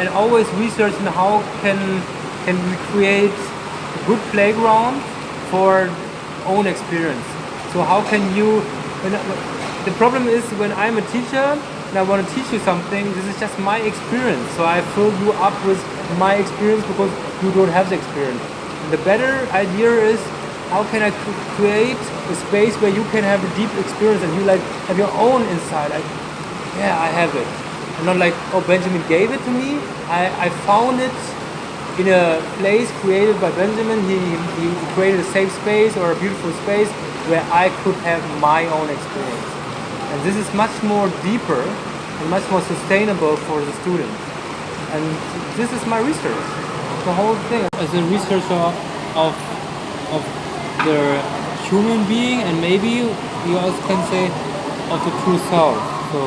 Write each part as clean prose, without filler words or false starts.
and always researching how can we create a good playground for own experience. So how can you? The problem is when I'm a teacher and I want to teach you something, this is just my experience. So I fill you up with my experience because you don't have the experience. And the better idea is how can I create a space where you can have a deep experience and you like have your own insight. Like, yeah, I have it. And not like, oh, Benjamin gave it to me. I found it in a place created by Benjamin. He created a safe space or a beautiful space where I could have my own experience. And this is much more deeper and much more sustainable for the student. And this is my research. The whole thing. As a researcher of the human being, and maybe you also can say of the true self. So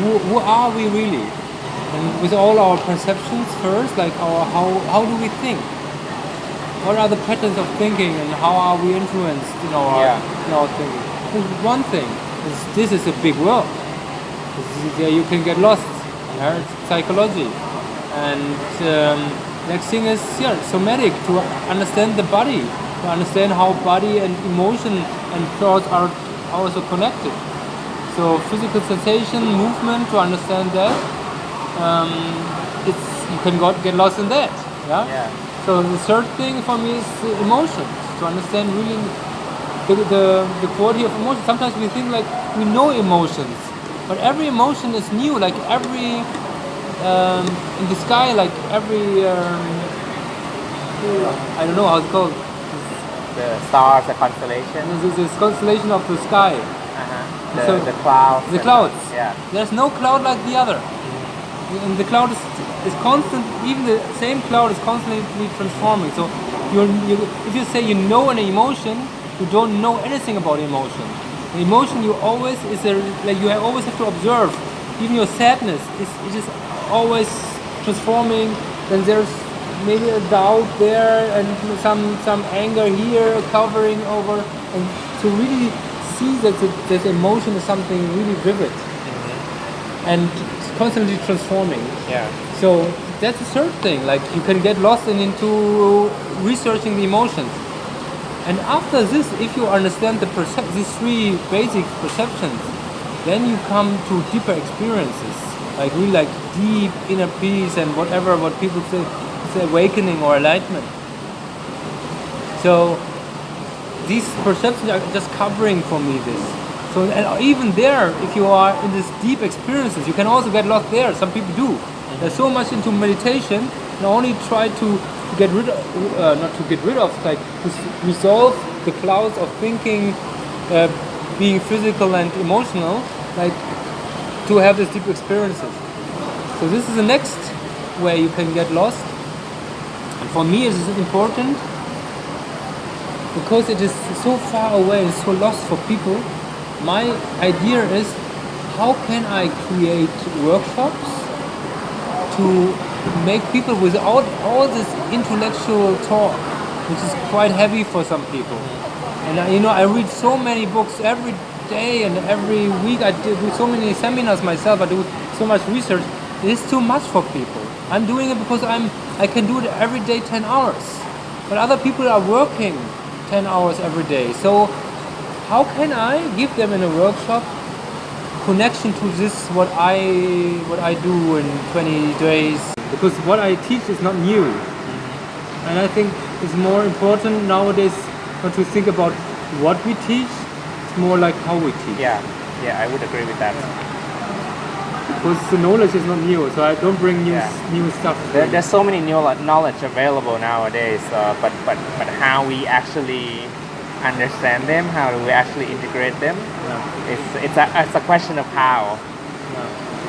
who are we really? And with all our perceptions first, like how do we think? What are the patterns of thinking and how are we influenced in our thinking? One thing is this is a big world. You can get lost. It's psychology. And next thing is somatic, to understand the body, to understand how body and emotion and thoughts are also connected. So physical sensation, movement, to understand that, you can get lost in that. Yeah. So the third thing for me is emotions, to understand really the quality of emotion. Sometimes we think like we know emotions, but every emotion is new. Like every in the sky, like every I don't know how it's called. The stars, the constellation. This constellation of the sky. The clouds. The clouds. Yeah. There's no cloud like the other. And the cloud is constant. Even the same cloud is constantly transforming. So if you say you know an emotion, you don't know anything about emotion. The emotion you always always have to observe. Even your sadness it is always transforming. Then there's maybe a doubt there and some anger here covering over, and to really see that emotion is something really vivid and constantly transforming. Yeah. So that's the third thing. Like you can get lost into researching the emotions. And after this, if you understand these three basic perceptions, then you come to deeper experiences, like really like deep inner peace and what people say it's awakening or enlightenment. So these perceptions are just covering for me this. So and even there, if you are in these deep experiences, you can also get lost there. Some people do. They're so much into meditation and only try to get rid of, not to get rid of, like to resolve the clouds of thinking, being physical and emotional, like to have these deep experiences. So this is the next way you can get lost. And for me, it is important because it is so far away and so lost for people. My idea is, how can I create workshops to make people without all this intellectual talk, which is quite heavy for some people. And I read so many books every day and every week. I do so many seminars myself. I do so much research. It is too much for people. I'm doing it because I can do it every day 10 hours. But other people are working 10 hours every day. So how can I give them in a workshop connection to this, what I do in 20 days? Because what I teach is not new. And I think it's more important nowadays not to think about what we teach, it's more like how we teach. Yeah, I would agree with that. Because the knowledge is not new, so I don't bring new stuff. There's so many new knowledge available nowadays, but how we actually understand them, how do we actually integrate them? It's a question of how,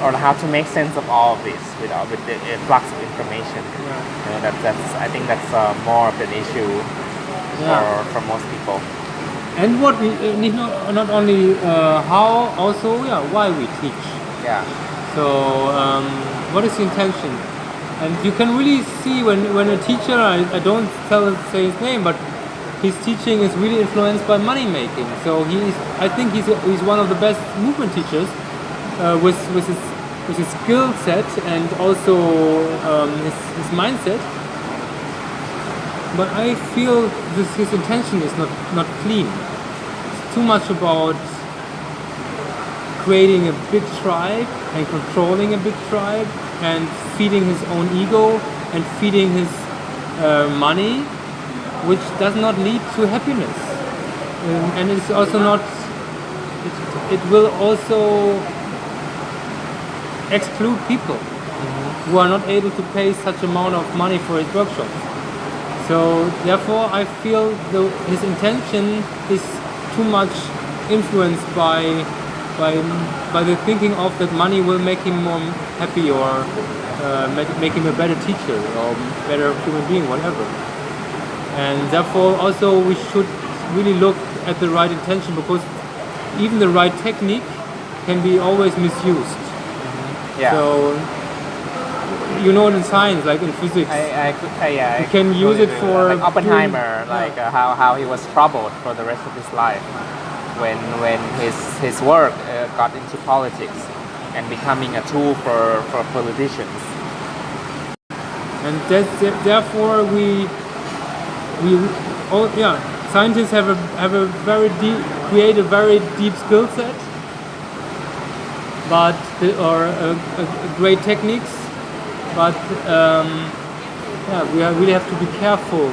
or how to make sense of all of this with the flux of information. I think that's more of an issue for most people. And what we need not only how, also why we teach. Yeah. So what is the intention? And you can really see when a teacher, I don't say his name, but his teaching is really influenced by money making. So I think he's one of the best movement teachers with his his skill set and also his mindset. But I feel his intention is not clean. It's too much about creating a big tribe and controlling a big tribe and feeding his own ego and feeding his money, which does not lead to happiness. And it's also not. It will also exclude people who are not able to pay such amount of money for his workshops. So therefore, I feel his intention is too much influenced by the thinking of that money will make him more happy or make him a better teacher or better human being, whatever. And therefore, also we should really look at the right intention, because even the right technique can be always misused. Yeah. So you know, in science, like in physics, you can use it for like Oppenheimer, doing, how he was troubled for the rest of his life when his work got into politics and becoming a tool for politicians. And therefore scientists have a very deep, create a very deep skill set, but or great techniques. But we really have to be careful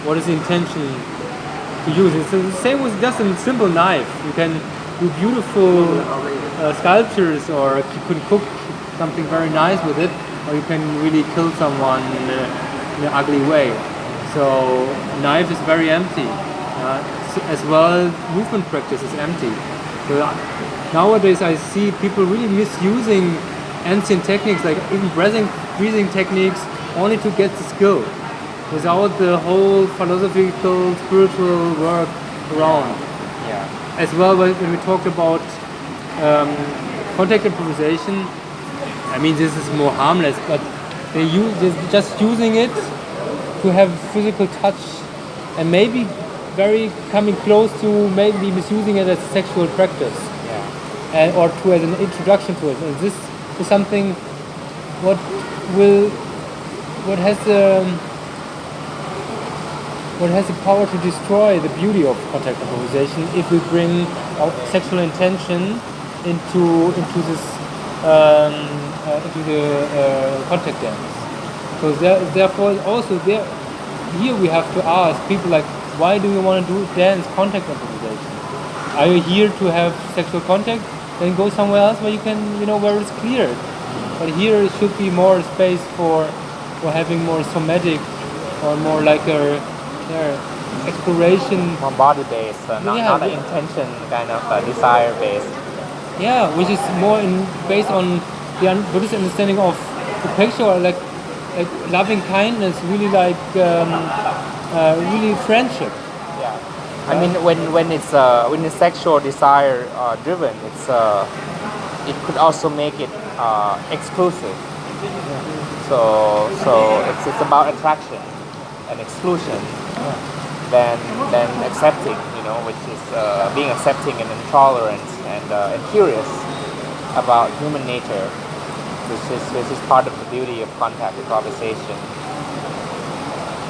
what is the intention to use. It's the same with just a simple knife. You can do beautiful sculptures, or you can cook something very nice with it, or you can really kill someone in an ugly way. So knife is very empty. As well, movement practice is empty. So nowadays I see people really misusing ancient techniques, like even breathing techniques, only to get the skill, without the whole philosophical, spiritual work around. Yeah. As well, when we talked about contact improvisation, I mean, this is more harmless, but they're just using it to have physical touch, and maybe very coming close to maybe misusing it as a sexual practice, or as an introduction to it. And this is something what has the power to destroy the beauty of contact improvisation if we bring our sexual intention into this into the contact dance. So therefore also here we have to ask people, like, why do you want to do dance contact improvisation? Are you here to have sexual contact? Then go somewhere else where you can, where it's clear. But here it should be more space for having more somatic, or more like a exploration. More body based, not an intention kind of desire based. Yeah, which is more based on the Buddhist understanding of the picture, like loving kindness, really like really friendship. Yeah, I mean when it's sexual desire driven, it could also make it exclusive. So it's about attraction and exclusion, than accepting, which is being accepting and intolerant and curious about human nature, which is part of the beauty of contact improvisation.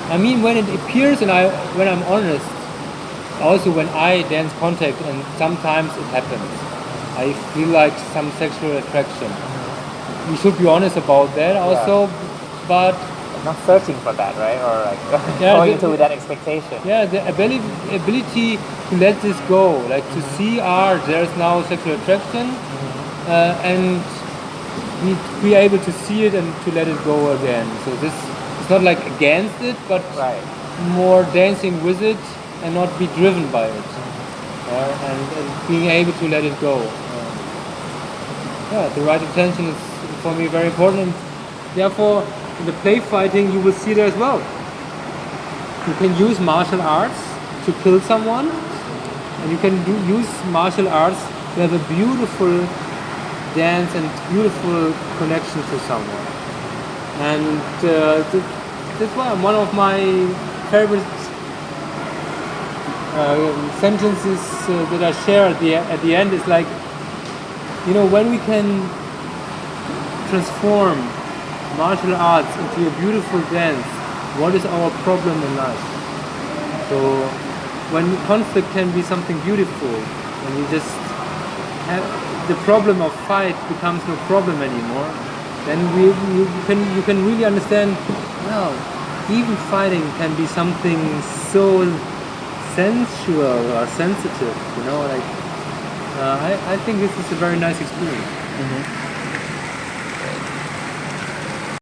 I mean, when it appears, and when I'm honest, also when I dance contact, and sometimes it happens, I feel like some sexual attraction. We should be honest about that also, but not searching for that, right? Or like going into that expectation. Yeah, the ability to let this go, like to see there's now sexual attraction, and be able to see it and to let it go again. So this is not like against it, but more dancing with it and not be driven by it, and being able to let it go. The right intention is for me very important. And therefore, in the play fighting, you will see that as well. You can use martial arts to kill someone, and you can use martial arts to have a beautiful dance and beautiful connection to someone. And that's why one of my favorite sentences that I share at the end is like, when we can transform martial arts into a beautiful dance, what is our problem in life? So when conflict can be something beautiful, when you just have the problem of fight becomes no problem anymore, then you can really understand, well, even fighting can be something so sensual or sensitive, like I think this is a very nice experience.